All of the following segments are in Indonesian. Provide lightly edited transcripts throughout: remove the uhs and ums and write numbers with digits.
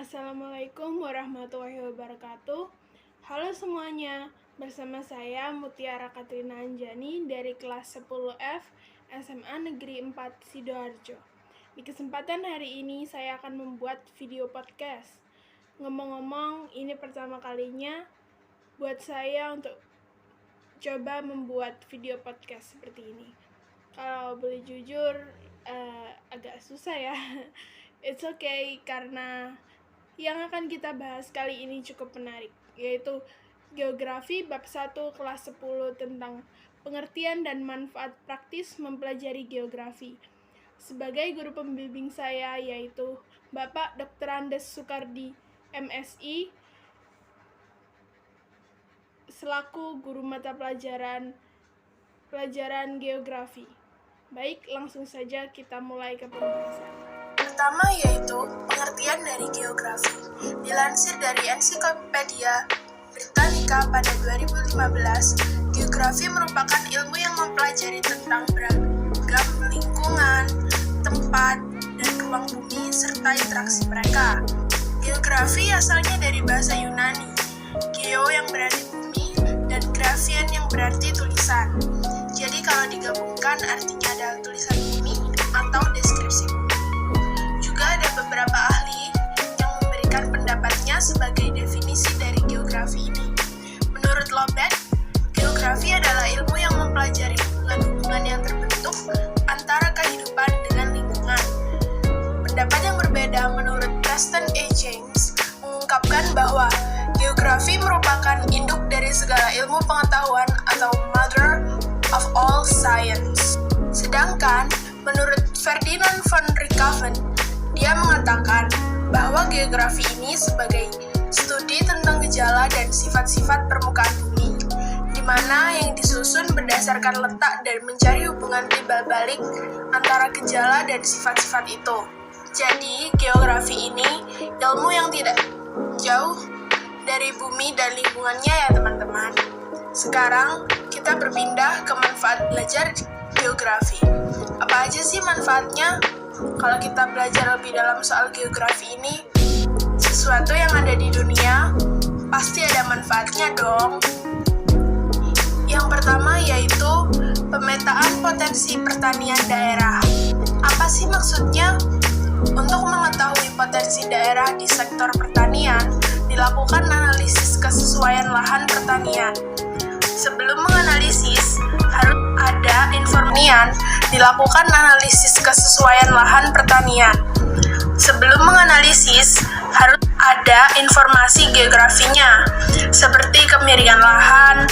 Assalamualaikum warahmatullahi wabarakatuh. Halo semuanya, bersama saya Mutiara Katrina Anjani dari kelas 10F SMA Negeri 4 Sidoarjo. Di kesempatan hari ini saya akan membuat video podcast. Ngomong-ngomong, ini pertama kalinya buat saya untuk coba membuat video podcast seperti ini. Kalau boleh jujur, agak susah ya. It's okay, karena yang akan kita bahas kali ini cukup menarik, yaitu Geografi bab 1 kelas 10 tentang pengertian dan manfaat praktis mempelajari geografi. Sebagai guru pembimbing saya yaitu Bapak Dr. Andes Soekardi, MSI, selaku guru mata pelajaran geografi. Baik, langsung saja kita mulai ke pembahasan. Pertama yaitu pengertian dari geografi. Dilansir dari Ensiklopedia Britannica pada 2015, geografi merupakan ilmu yang mempelajari tentang beragam lingkungan, tempat, dan ruang bumi serta interaksi mereka. Geografi asalnya dari bahasa Yunani, geo yang berarti bumi dan grafien yang berarti tulisan. Jadi kalau digabungkan artinya adalah tulisan bumi atau deskripsi bumi. Ada beberapa ahli yang memberikan pendapatnya sebagai definisi dari geografi ini. Menurut Lobet, geografi adalah ilmu yang mempelajari hubungan-hubungan yang terbentuk antara kehidupan dengan lingkungan. Pendapat yang berbeda menurut Preston A. James mengungkapkan bahwa geografi merupakan induk dari segala ilmu pengetahuan atau mother of all science. Sedangkan menurut Ferdinand von Richthofen, dia mengatakan bahwa geografi ini sebagai studi tentang gejala dan sifat-sifat permukaan bumi, di mana yang disusun berdasarkan letak dan mencari hubungan timbal balik antara gejala dan sifat-sifat itu. Jadi, geografi ini ilmu yang tidak jauh dari bumi dan lingkungannya ya teman-teman. Sekarang, kita berpindah ke manfaat belajar geografi. Apa aja sih manfaatnya? Kalau kita belajar lebih dalam soal geografi ini, sesuatu yang ada di dunia pasti ada manfaatnya dong. Yang pertama yaitu pemetaan potensi pertanian daerah. Apa sih maksudnya? Untuk mengetahui potensi daerah di sektor pertanian, dilakukan analisis kesesuaian lahan pertanian. Sebelum menganalisis, harus ada informasi, dilakukan analisis kesesuaian lahan pertanian. Sebelum menganalisis, harus ada informasi geografinya, seperti kemiringan lahan,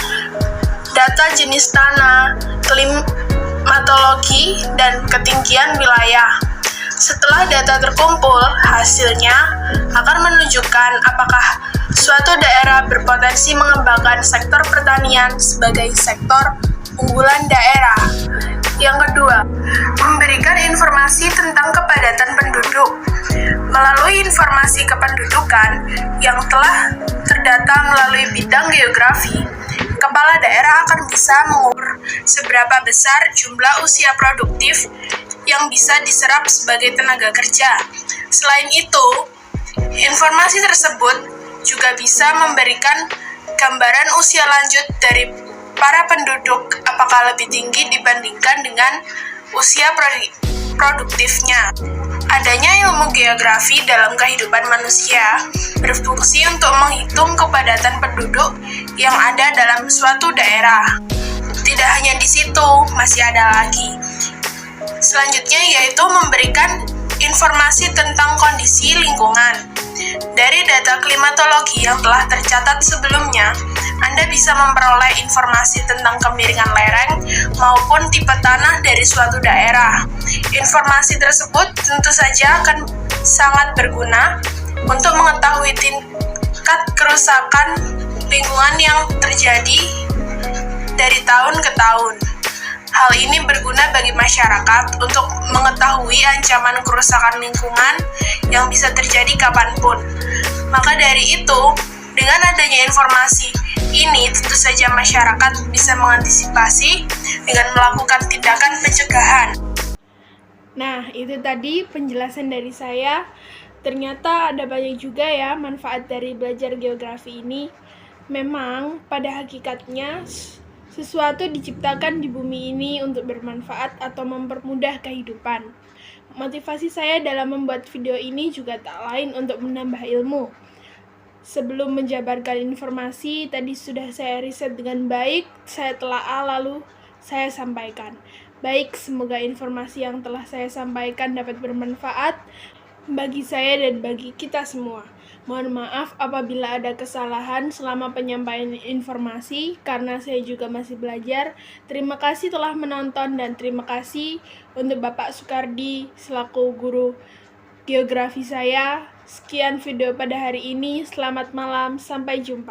data jenis tanah, klimatologi, dan ketinggian wilayah. Setelah data terkumpul, hasilnya akan menunjukkan apakah suatu daerah berpotensi mengembangkan sektor pertanian sebagai sektor unggulan daerah. Yang kedua, memberikan informasi tentang kepadatan penduduk. Melalui informasi kependudukan yang telah terdata melalui bidang geografi, kepala daerah akan bisa mengukur seberapa besar jumlah usia produktif yang bisa diserap sebagai tenaga kerja. Selain itu, informasi tersebut juga bisa memberikan gambaran usia lanjut dari para penduduk, apakah lebih tinggi dibandingkan dengan usia produktifnya. Adanya ilmu geografi dalam kehidupan manusia berfungsi untuk menghitung kepadatan penduduk yang ada dalam suatu daerah. Tidak hanya di situ, masih ada lagi. Selanjutnya yaitu memberikan informasi tentang kondisi lingkungan. Dari data klimatologi yang telah tercatat sebelumnya, Anda bisa memperoleh informasi tentang kemiringan lereng maupun tipe tanah dari suatu daerah. Informasi tersebut tentu saja akan sangat berguna untuk mengetahui tingkat kerusakan lingkungan yang terjadi dari tahun ke tahun. Hal ini berguna bagi masyarakat untuk mengetahui ancaman kerusakan lingkungan yang bisa terjadi kapanpun. Maka dari itu, dengan adanya informasi ini, tentu saja masyarakat bisa mengantisipasi dengan melakukan tindakan pencegahan. Nah, itu tadi penjelasan dari saya. Ternyata ada banyak juga ya manfaat dari belajar geografi ini. Memang pada hakikatnya sesuatu diciptakan di bumi ini untuk bermanfaat atau mempermudah kehidupan. Motivasi saya dalam membuat video ini juga tak lain untuk menambah ilmu. Sebelum menjabarkan informasi, tadi sudah saya riset dengan baik, saya telaah lalu saya sampaikan. Baik, semoga informasi yang telah saya sampaikan dapat bermanfaat bagi saya dan bagi kita semua. Mohon maaf apabila ada kesalahan selama penyampaian informasi, karena saya juga masih belajar. Terima kasih telah menonton dan terima kasih untuk Bapak Sukardi selaku guru geografi saya. Sekian video pada hari ini. Selamat malam, sampai jumpa.